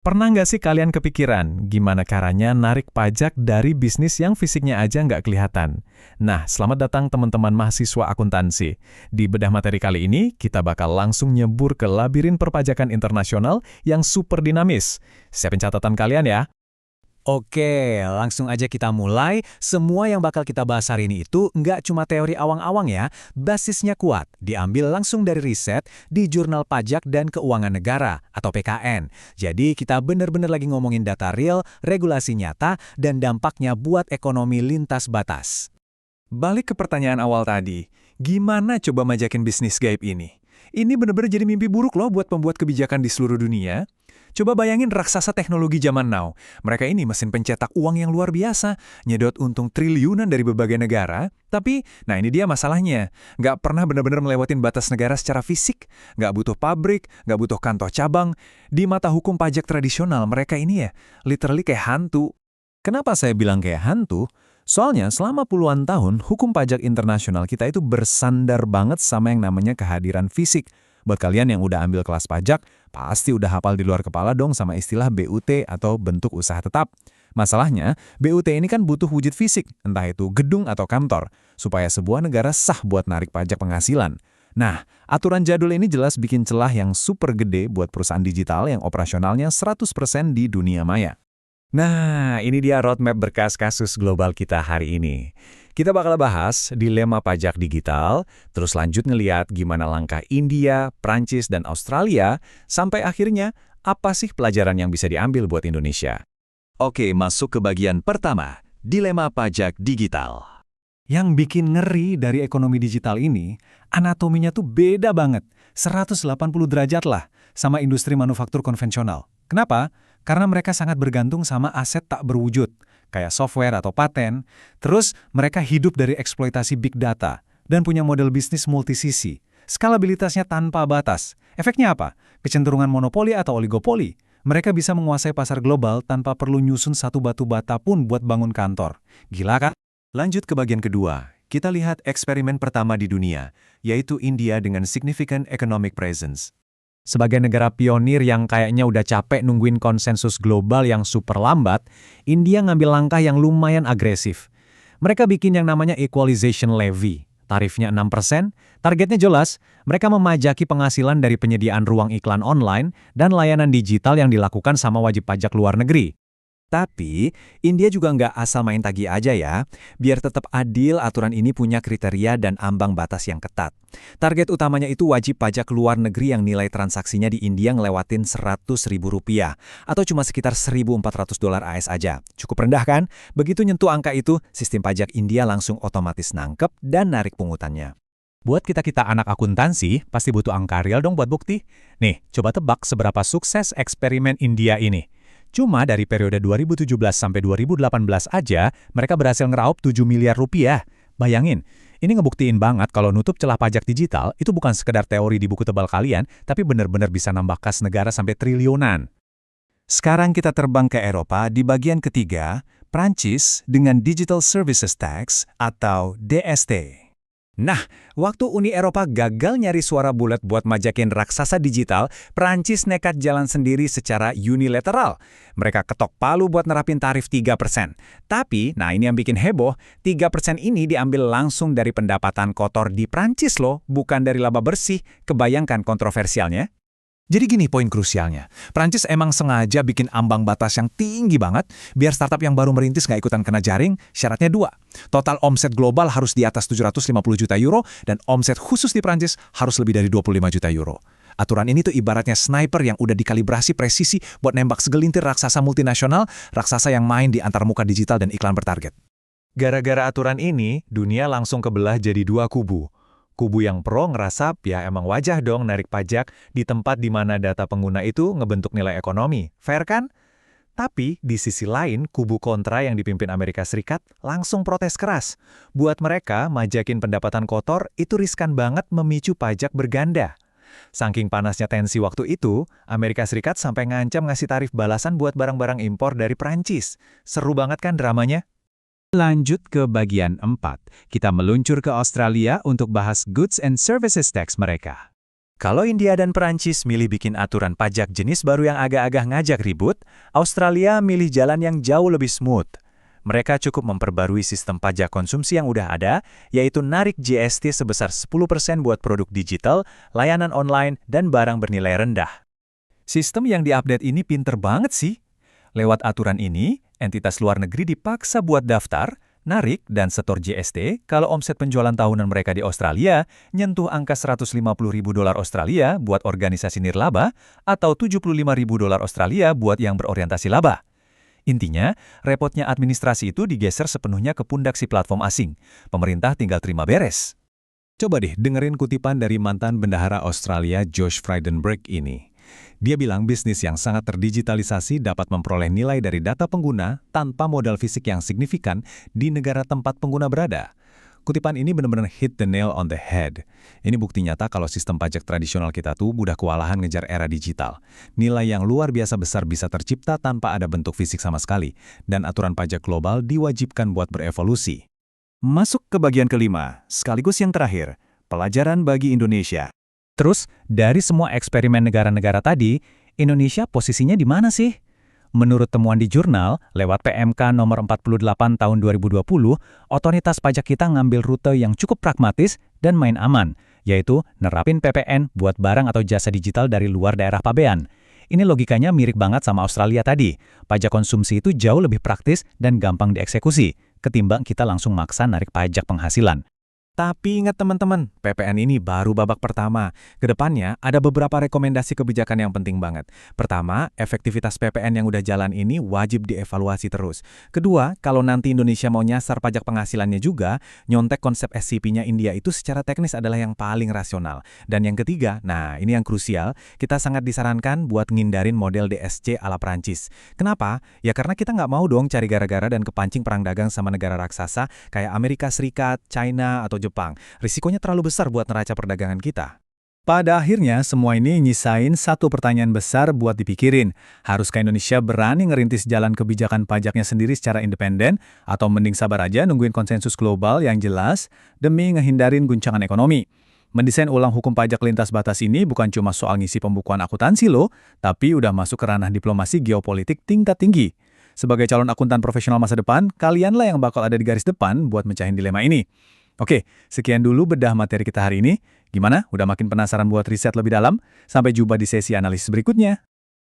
Pernah nggak sih kalian kepikiran gimana caranya narik pajak dari bisnis yang fisiknya aja nggak kelihatan? Nah, selamat datang teman-teman mahasiswa akuntansi. Di bedah materi kali ini, kita bakal langsung nyebur ke labirin perpajakan internasional yang super dinamis. Siapin catatan kalian ya. Oke, langsung aja kita mulai. Semua yang bakal kita bahas hari ini itu nggak cuma teori awang-awang ya, basisnya kuat, diambil langsung dari riset di Jurnal Pajak dan Keuangan Negara atau PKN. Jadi kita bener-bener lagi ngomongin data real, regulasi nyata, dan dampaknya buat ekonomi lintas batas. Balik ke pertanyaan awal tadi, gimana coba majakin bisnis gaib ini? Ini bener-bener jadi mimpi buruk loh buat pembuat kebijakan di seluruh dunia. Coba bayangin raksasa teknologi zaman now. Mereka ini mesin pencetak uang yang luar biasa, nyedot untung triliunan dari berbagai negara. Tapi, nah ini dia masalahnya. Nggak pernah benar-benar melewatin batas negara secara fisik. Nggak butuh pabrik, nggak butuh kantor cabang. Di mata hukum pajak tradisional, mereka ini ya, literally kayak hantu. Kenapa saya bilang kayak hantu? Soalnya selama puluhan tahun, hukum pajak internasional kita itu bersandar banget sama yang namanya kehadiran fisik. Buat kalian yang udah ambil kelas pajak, pasti udah hafal di luar kepala dong sama istilah BUT atau bentuk usaha tetap. Masalahnya, BUT ini kan butuh wujud fisik, entah itu gedung atau kantor, supaya sebuah negara sah buat narik pajak penghasilan. Nah, aturan jadul ini jelas bikin celah yang super gede buat perusahaan digital yang operasionalnya 100% di dunia maya. Nah, ini dia roadmap berkas kasus global kita hari ini. Kita bakal bahas dilema pajak digital, terus lanjut ngeliat gimana langkah India, Prancis, dan Australia, sampai akhirnya apa sih pelajaran yang bisa diambil buat Indonesia. Oke, masuk ke bagian pertama, dilema pajak digital. Yang bikin ngeri dari ekonomi digital ini, anatominya tuh beda banget, 180 derajat lah, sama industri manufaktur konvensional. Kenapa? Karena mereka sangat bergantung sama aset tak berwujud, kayak software atau paten. Terus mereka hidup dari eksploitasi big data dan punya model bisnis multisisi. Skalabilitasnya tanpa batas. Efeknya apa? Kecenderungan monopoli atau oligopoli. Mereka bisa menguasai pasar global tanpa perlu nyusun satu batu bata pun buat bangun kantor. Gila kan? Lanjut ke bagian kedua. Kita lihat eksperimen pertama di dunia, yaitu India dengan significant economic presence. Sebagai negara pionir yang kayaknya udah capek nungguin konsensus global yang super lambat, India ngambil langkah yang lumayan agresif. Mereka bikin yang namanya equalization levy. Tarifnya 6%, targetnya jelas, mereka memajaki penghasilan dari penyediaan ruang iklan online dan layanan digital yang dilakukan sama wajib pajak luar negeri. Tapi, India juga nggak asal main tagih aja ya. Biar tetap adil, aturan ini punya kriteria dan ambang batas yang ketat. Target utamanya itu wajib pajak luar negeri yang nilai transaksinya di India ngelewatin Rp100.000, atau cuma sekitar $1.400 AS aja. Cukup rendah kan? Begitu nyentuh angka itu, sistem pajak India langsung otomatis nangkep dan narik pungutannya. Buat kita-kita anak akuntansi, pasti butuh angka real dong buat bukti. Nih, coba tebak seberapa sukses eksperimen India ini. Cuma dari periode 2017 sampai 2018 aja, mereka berhasil ngeraup 7 miliar rupiah. Bayangin, ini ngebuktiin banget kalau nutup celah pajak digital itu bukan sekedar teori di buku tebal kalian, tapi benar-benar bisa nambah kas negara sampai triliunan. Sekarang kita terbang ke Eropa di bagian ketiga, Prancis dengan Digital Services Tax atau DST. Nah, waktu Uni Eropa gagal nyari suara bulat buat majakin raksasa digital, Prancis nekat jalan sendiri secara unilateral. Mereka ketok palu buat nerapin tarif 3%. Tapi, nah ini yang bikin heboh, 3% ini diambil langsung dari pendapatan kotor di Prancis loh, bukan dari laba bersih. Kebayangkan kontroversialnya? Jadi gini poin krusialnya, Prancis emang sengaja bikin ambang batas yang tinggi banget, biar startup yang baru merintis nggak ikutan kena jaring, syaratnya 2. Total omset global harus di atas 750 juta euro, dan omset khusus di Prancis harus lebih dari 25 juta euro. Aturan ini tuh ibaratnya sniper yang udah dikalibrasi presisi buat nembak segelintir raksasa multinasional, raksasa yang main di antarmuka digital dan iklan bertarget. Gara-gara aturan ini, dunia langsung kebelah jadi dua kubu. Kubu yang pro ngerasa ya emang wajah dong narik pajak di tempat di mana data pengguna itu ngebentuk nilai ekonomi. Fair kan? Tapi di sisi lain, kubu kontra yang dipimpin Amerika Serikat langsung protes keras. Buat mereka, majakin pendapatan kotor itu riskan banget memicu pajak berganda. Saking panasnya tensi waktu itu, Amerika Serikat sampai ngancam ngasih tarif balasan buat barang-barang impor dari Prancis. Seru banget kan dramanya? Lanjut ke bagian 4. Kita meluncur ke Australia untuk bahas Goods and Services Tax mereka. Kalau India dan Perancis milih bikin aturan pajak jenis baru yang agak-agak ngajak ribut, Australia milih jalan yang jauh lebih smooth. Mereka cukup memperbarui sistem pajak konsumsi yang udah ada, yaitu narik GST sebesar 10% buat produk digital, layanan online, dan barang bernilai rendah. Sistem yang diupdate ini pinter banget sih. Lewat aturan ini, entitas luar negeri dipaksa buat daftar, narik, dan setor GST kalau omset penjualan tahunan mereka di Australia nyentuh angka $150.000 Australia buat organisasi nirlaba atau $75.000 Australia buat yang berorientasi laba. Intinya, repotnya administrasi itu digeser sepenuhnya ke pundak si platform asing. Pemerintah tinggal terima beres. Coba deh dengerin kutipan dari mantan bendahara Australia Josh Frydenberg ini. Dia bilang bisnis yang sangat terdigitalisasi dapat memperoleh nilai dari data pengguna tanpa modal fisik yang signifikan di negara tempat pengguna berada. Kutipan ini benar-benar hit the nail on the head. Ini bukti nyata kalau sistem pajak tradisional kita tuh mudah kewalahan ngejar era digital. Nilai yang luar biasa besar bisa tercipta tanpa ada bentuk fisik sama sekali, dan aturan pajak global diwajibkan buat berevolusi. Masuk ke bagian kelima, sekaligus yang terakhir, pelajaran bagi Indonesia. Terus, dari semua eksperimen negara-negara tadi, Indonesia posisinya di mana sih? Menurut temuan di jurnal, lewat PMK nomor 48 tahun 2020, otoritas pajak kita ngambil rute yang cukup pragmatis dan main aman, yaitu nerapin PPN buat barang atau jasa digital dari luar daerah pabean. Ini logikanya mirip banget sama Australia tadi. Pajak konsumsi itu jauh lebih praktis dan gampang dieksekusi, ketimbang kita langsung maksa narik pajak penghasilan. Tapi ingat teman-teman, PPN ini baru babak pertama. Kedepannya ada beberapa rekomendasi kebijakan yang penting banget. Pertama, efektivitas PPN yang udah jalan ini wajib dievaluasi terus. Kedua, kalau nanti Indonesia mau nyasar pajak penghasilannya juga, nyontek konsep SCP-nya India itu secara teknis adalah yang paling rasional. Dan yang ketiga, nah ini yang krusial, kita sangat disarankan buat ngindarin model DSC ala Prancis. Kenapa? Ya karena kita nggak mau dong cari gara-gara dan kepancing perang dagang sama negara raksasa kayak Amerika Serikat, China, atau Jepang. Risikonya terlalu besar buat neraca perdagangan kita. Pada akhirnya, semua ini nyisain satu pertanyaan besar buat dipikirin. Haruskah Indonesia berani ngerintis jalan kebijakan pajaknya sendiri secara independen, atau mending sabar aja nungguin konsensus global yang jelas demi ngehindarin guncangan ekonomi? Mendesain ulang hukum pajak lintas batas ini bukan cuma soal ngisi pembukuan akuntansi loh, tapi udah masuk ke ranah diplomasi geopolitik tingkat tinggi. Sebagai calon akuntan profesional masa depan, kalianlah yang bakal ada di garis depan buat mecahin dilema ini. Oke, sekian dulu bedah materi kita hari ini. Gimana? Udah makin penasaran buat riset lebih dalam? Sampai jumpa di sesi analisis berikutnya.